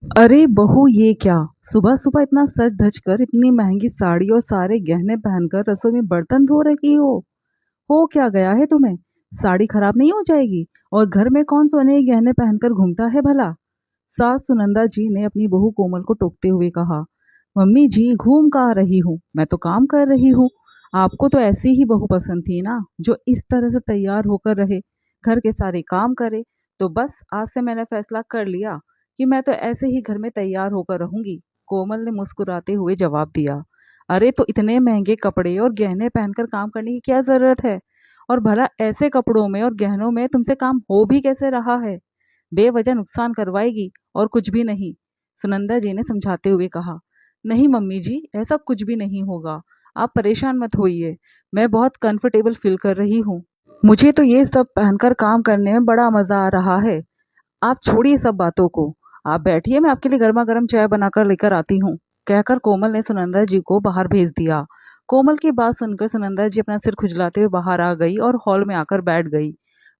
अरे बहू, ये क्या? सुबह सुबह इतना सज धज कर इतनी महंगी साड़ी और सारे गहने पहनकर रसोई में बर्तन धो रही हो क्या गया है तुम्हें? साड़ी खराब नहीं हो जाएगी? और घर में कौन सोने के गहने पहनकर घूमता है भला? सास सुनंदा जी ने अपनी बहू कोमल को टोकते हुए कहा। मम्मी जी, घूम कहाँ रही हूँ, मैं तो काम कर रही हूँ। आपको तो ऐसी ही बहू पसंद थी ना, जो इस तरह से तैयार होकर रहे, घर के सारे काम करे। तो बस आज से मैंने फैसला कर लिया कि मैं तो ऐसे ही घर में तैयार होकर रहूंगी। कोमल ने मुस्कुराते हुए जवाब दिया। अरे तो इतने महंगे कपड़े और गहने पहनकर काम करने की क्या जरूरत है? और भला ऐसे कपड़ों में और गहनों में तुमसे काम हो भी कैसे रहा है? बेवजह नुकसान करवाएगी और कुछ भी नहीं। सुनंदा जी ने समझाते हुए कहा। नहीं मम्मी जी, ऐसा कुछ भी नहीं होगा। आप परेशान मत होइए, मैं बहुत कंफर्टेबल फील कर रही हूँ। मुझे तो ये सब पहनकर काम करने में बड़ा मजा आ रहा है। आप छोड़िए सब बातों को। आप बैठिए, मैं आपके लिए गर्मा गर्म चाय बनाकर लेकर आती हूँ। कहकर कोमल ने सुनंदा जी को बाहर भेज दिया। कोमल की बात सुनकर सुनंदा जी अपना सिर खुजलाते हुए बाहर आ गई और हॉल में आकर बैठ गई।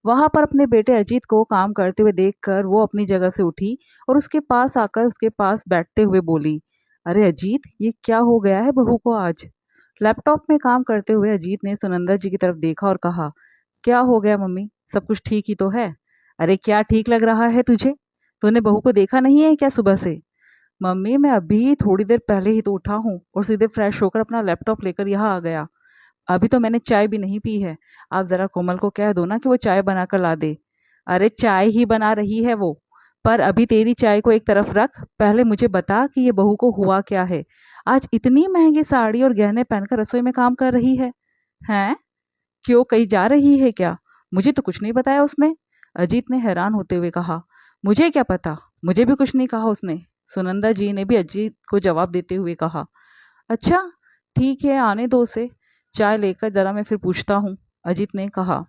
वहां पर अपने बेटे अजीत को काम करते हुए देखकर वो अपनी जगह से उठी और उसके पास आकर उसके पास बैठते हुए बोली। अरे अजीत, ये क्या हो गया है बहू को आज? लैपटॉप में काम करते हुए अजीत ने सुनंदा जी की तरफ देखा और कहा। क्या हो गया मम्मी, सब कुछ ठीक ही तो है? अरे क्या ठीक लग रहा है तुझे? तूने बहू को देखा नहीं है क्या सुबह से? मम्मी, मैं अभी थोड़ी देर पहले ही तो उठा हूँ और सीधे फ्रेश होकर अपना लैपटॉप लेकर यहाँ आ गया। अभी तो मैंने चाय भी नहीं पी है। आप जरा कोमल को कह दो ना कि वो चाय बनाकर ला दे। अरे चाय ही बना रही है वो। पर अभी तेरी चाय को एक तरफ रख, पहले मुझे बता कि ये बहू को हुआ क्या है। आज इतनी महंगी साड़ी और गहने पहनकर रसोई में काम कर रही है। हैं? क्यों, कहीं जा रही है क्या? मुझे तो कुछ नहीं बताया उसने। अजीत ने हैरान होते हुए कहा। मुझे क्या पता, मुझे भी कुछ नहीं कहा उसने। सुनंदा जी ने भी अजीत को जवाब देते हुए कहा। अच्छा, ठीक है, आने दो उसे। चाय लेकर जरा मैं फिर पूछता हूँ। अजीत ने कहा।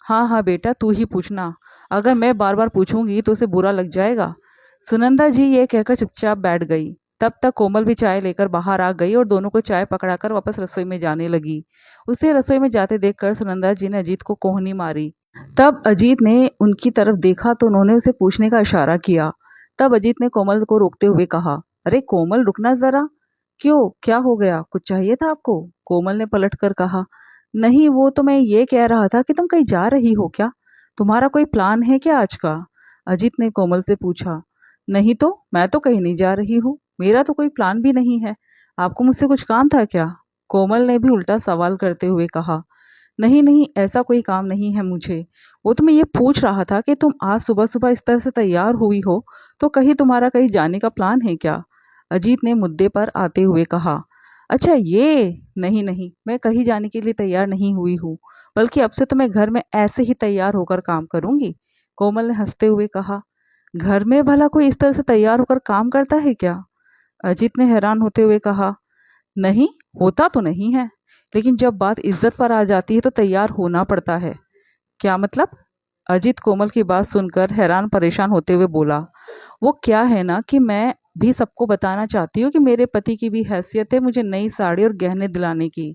हाँ हाँ बेटा, तू ही पूछना। अगर मैं बार बार पूछूंगी तो उसे बुरा लग जाएगा। सुनंदा जी ये कहकर चुपचाप बैठ गई। तब तक कोमल भी चाय लेकर बाहर आ गई और दोनों को चाय पकड़ाकर वापस रसोई में जाने लगी। उसे रसोई में जाते देखकर सुनंदा जी ने अजीत को कोहनी मारी। तब अजीत ने उनकी तरफ देखा तो उन्होंने उसे पूछने का इशारा किया। तब अजीत ने कोमल को रोकते हुए कहा। अरे कोमल, रुकना जरा। क्यों, क्या हो गया, कुछ चाहिए था आपको? कोमल ने पलट कर कहा। नहीं, वो तो मैं ये कह रहा था कि तुम कहीं जा रही हो क्या? तुम्हारा कोई प्लान है क्या आज का? अजीत ने कोमल से पूछा। नहीं तो, मैं तो कहीं नहीं जा रही हूँ, मेरा तो कोई प्लान भी नहीं है। आपको मुझसे कुछ काम था क्या? कोमल ने भी उल्टा सवाल करते हुए कहा। नहीं नहीं, ऐसा कोई काम नहीं है मुझे। वो तो मैं ये पूछ रहा था कि तुम आज सुबह सुबह इस तरह से तैयार हुई हो, तो कहीं तुम्हारा कहीं जाने का प्लान है क्या? अजीत ने मुद्दे पर आते हुए कहा। अच्छा ये, नहीं नहीं, मैं कहीं जाने के लिए तैयार नहीं हुई हूँ, बल्कि अब से तो मैं घर में ऐसे ही तैयार होकर काम करूंगी। कोमल ने हंसते हुए कहा। घर में भला कोई इस तरह से तैयार होकर काम करता है क्या? अजीत ने हैरान होते हुए कहा। नहीं, होता तो नहीं है, लेकिन जब बात इज्जत पर आ जाती है तो तैयार होना पड़ता है। क्या मतलब? अजीत कोमल की बात सुनकर हैरान परेशान होते हुए बोला। वो क्या है ना कि मैं भी सबको बताना चाहती हूँ कि मेरे पति की भी हैसियत है मुझे नई साड़ी और गहने दिलाने की।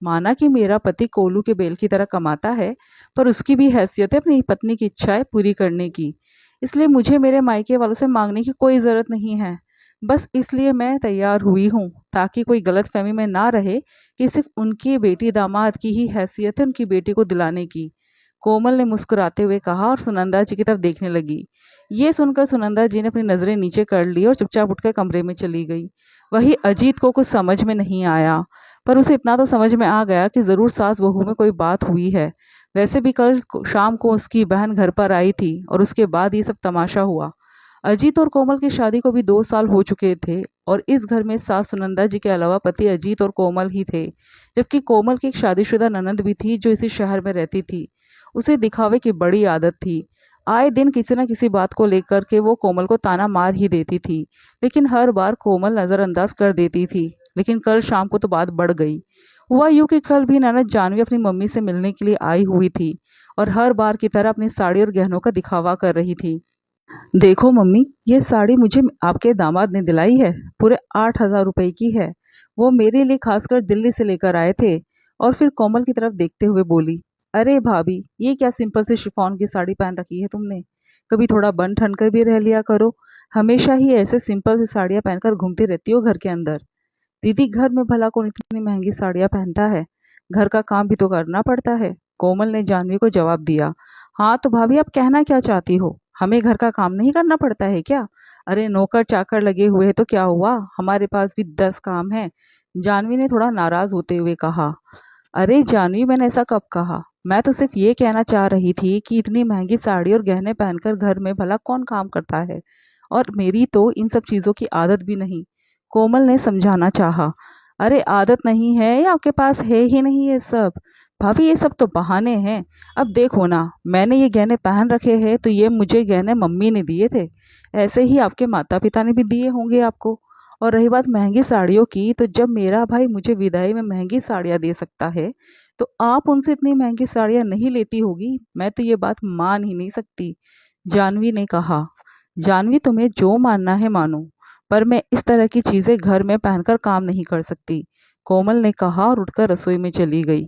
माना कि मेरा पति कोलू के बेल की तरह कमाता है, पर उसकी भी हैसियत है अपनी पत्नी की इच्छाएं पूरी करने की। इसलिए मुझे मेरे मायके वालों से मांगने की कोई ज़रूरत नहीं है। बस इसलिए मैं तैयार हुई हूँ, ताकि कोई गलतफहमी में ना रहे कि सिर्फ उनकी बेटी दामाद की ही हैसियत है उनकी बेटी को दिलाने की। कोमल ने मुस्कुराते हुए कहा और सुनंदा जी की तरफ देखने लगी। ये सुनकर सुनंदा जी ने अपनी नज़रें नीचे कर ली और चुपचाप उठकर कमरे में चली गई। वही अजीत को कुछ समझ में नहीं आया, पर उसे इतना तो समझ में आ गया कि ज़रूर सास बहू में कोई बात हुई है। वैसे भी कल शाम को उसकी बहन घर पर आई थी और उसके बाद ये सब तमाशा हुआ। अजीत और कोमल की शादी को भी 2 साल हो चुके थे और इस घर में सास सुनंदा जी के अलावा पति अजीत और कोमल ही थे। जबकि कोमल की एक शादीशुदा ननद भी थी जो इसी शहर में रहती थी। उसे दिखावे की बड़ी आदत थी। आए दिन किसी न किसी बात को लेकर के वो कोमल को ताना मार ही देती थी, लेकिन हर बार कोमल नज़रअंदाज कर देती थी। लेकिन कल शाम को तो बात बढ़ गई। हुआ यूं कि कल भी ननद जानवी अपनी मम्मी से मिलने के लिए आई हुई थी और हर बार की तरह अपनी साड़ी और गहनों का दिखावा कर रही थी। देखो मम्मी, ये साड़ी मुझे आपके दामाद ने दिलाई है, पूरे 8,000 रुपए की है। वो मेरे लिए खासकर दिल्ली से लेकर आए थे। और फिर कोमल की तरफ देखते हुए बोली। अरे भाभी, ये क्या सिंपल सी शिफॉन की साड़ी पहन रखी है तुमने? कभी थोड़ा बन ठन कर भी रह लिया करो। हमेशा ही ऐसे सिंपल सी साड़ियाँ पहनकर घूमती रहती हो घर के अंदर। दीदी घर में भला कौन इतनी महंगी साड़ियाँ पहनता है, घर का काम भी तो करना पड़ता है। कोमल ने जानवी को जवाब दिया। हाँ तो भाभी आप कहना क्या चाहती हो, हमें घर का काम नहीं करना पड़ता है क्या? अरे नौकर चाकर लगे हुए हैं तो क्या हुआ, हमारे पास भी 10 काम है। जानवी ने थोड़ा नाराज होते हुए कहा। अरे जानवी मैंने ऐसा कब कहा, मैं तो सिर्फ ये कहना चाह रही थी कि इतनी महंगी साड़ी और गहने पहनकर घर में भला कौन काम करता है, और मेरी तो इन सब चीज़ों की आदत भी नहीं। कोमल ने समझाना चाहा। अरे आदत नहीं है या आपके पास है ही नहीं ये सब? भाभी ये सब तो बहाने हैं। अब देखो ना, मैंने ये गहने पहन रखे हैं तो ये मुझे गहने मम्मी ने दिए थे, ऐसे ही आपके माता पिता ने भी दिए होंगे आपको। और रही बात महंगी साड़ियों की, तो जब मेरा भाई मुझे विदाई में महंगी साड़ियाँ दे सकता है तो आप उनसे इतनी महंगी साड़ियाँ नहीं लेती होगी, मैं तो ये बात मान ही नहीं सकती। जानवी ने कहा। जानवी तुम्हें जो मानना है मानो, पर मैं इस तरह की चीजें घर में पहनकर काम नहीं कर सकती, कोमल ने कहा और उठकर रसोई में चली गई।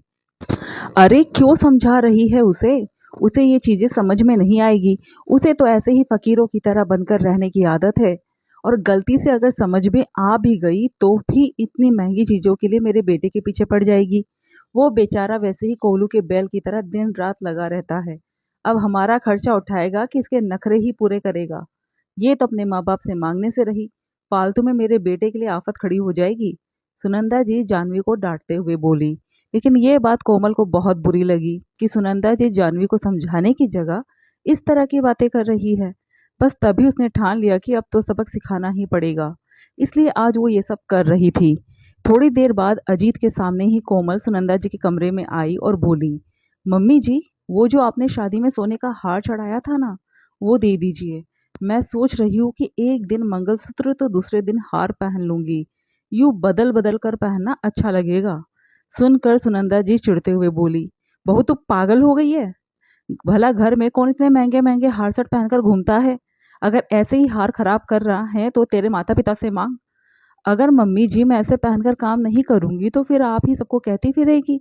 अरे क्यों समझा रही है उसे, उसे ये चीजें समझ में नहीं आएगी। उसे तो ऐसे ही फकीरों की तरह बनकर रहने की आदत है, और गलती से अगर समझ में आ भी गई तो भी इतनी महंगी चीजों के लिए मेरे बेटे के पीछे पड़ जाएगी। वो बेचारा वैसे ही कोलू के बैल की तरह दिन रात लगा रहता है, अब हमारा खर्चा उठाएगा कि इसके नखरे ही पूरे करेगा। ये तो अपने माँ बाप से मांगने से रही, फालतू में मेरे बेटे के लिए आफत खड़ी हो जाएगी। सुनंदा जी जानवी को डांटते हुए बोली। लेकिन ये बात कोमल को बहुत बुरी लगी कि सुनंदा जी जानवी को समझाने की जगह इस तरह की बातें कर रही है। बस तभी उसने ठान लिया कि अब तो सबक सिखाना ही पड़ेगा, इसलिए आज वो ये सब कर रही थी। थोड़ी देर बाद अजीत के सामने ही कोमल सुनंदा जी के कमरे में आई और बोली, मम्मी जी, वो जो आपने शादी में सोने का हार चढ़ाया था ना, वो दे दीजिए। मैं सोच रही हूँ कि एक दिन मंगलसूत्र तो दूसरे दिन हार पहन लूंगी, यूं बदल बदल कर पहनना अच्छा लगेगा। सुनकर सुनंदा जी चिढ़ते हुए बोली, बहू तू पागल हो गई है, भला घर में कौन इतने महंगे महंगे हार सेट पहनकर घूमता है? अगर ऐसे ही हार खराब कर रहा है तो तेरे माता पिता से मांग। अगर मम्मी जी मैं ऐसे पहनकर काम नहीं करूंगी तो फिर आप ही सबको कहती फिरेगी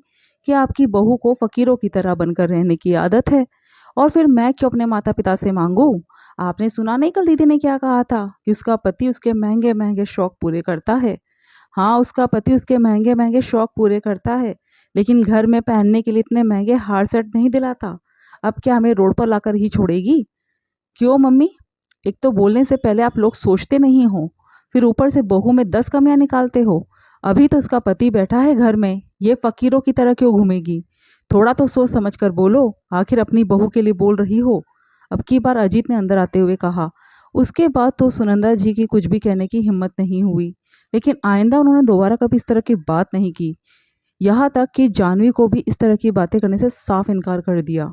कि आपकी बहू को फकीरों की तरह बनकर रहने की आदत है, और फिर मैं क्यों अपने माता पिता से मांगू? आपने सुना नहीं कल दीदी ने क्या कहा था कि उसका पति उसके महंगे महंगे शौक पूरे करता है। हाँ उसका पति उसके महंगे महंगे शौक पूरे करता है, लेकिन घर में पहनने के लिए इतने महंगे हार सेट नहीं दिलाता। अब क्या हमें रोड पर लाकर ही छोड़ेगी? क्यों मम्मी, एक तो बोलने से पहले आप लोग सोचते नहीं हो, फिर ऊपर से बहू में 10 कमियां निकालते हो। अभी तो उसका पति बैठा है घर में, ये फकीरों की तरह क्यों घूमेगी? थोड़ा तो सोच समझ कर बोलो, आखिर अपनी बहू के लिए बोल रही हो। अब की बार अजीत ने अंदर आते हुए कहा। उसके बाद तो सुनंदा जी की कुछ भी कहने की हिम्मत नहीं हुई, लेकिन आइंदा उन्होंने दोबारा कभी इस तरह की बात नहीं की। यहाँ तक कि जानवी को भी इस तरह की बातें करने से साफ इनकार कर दिया।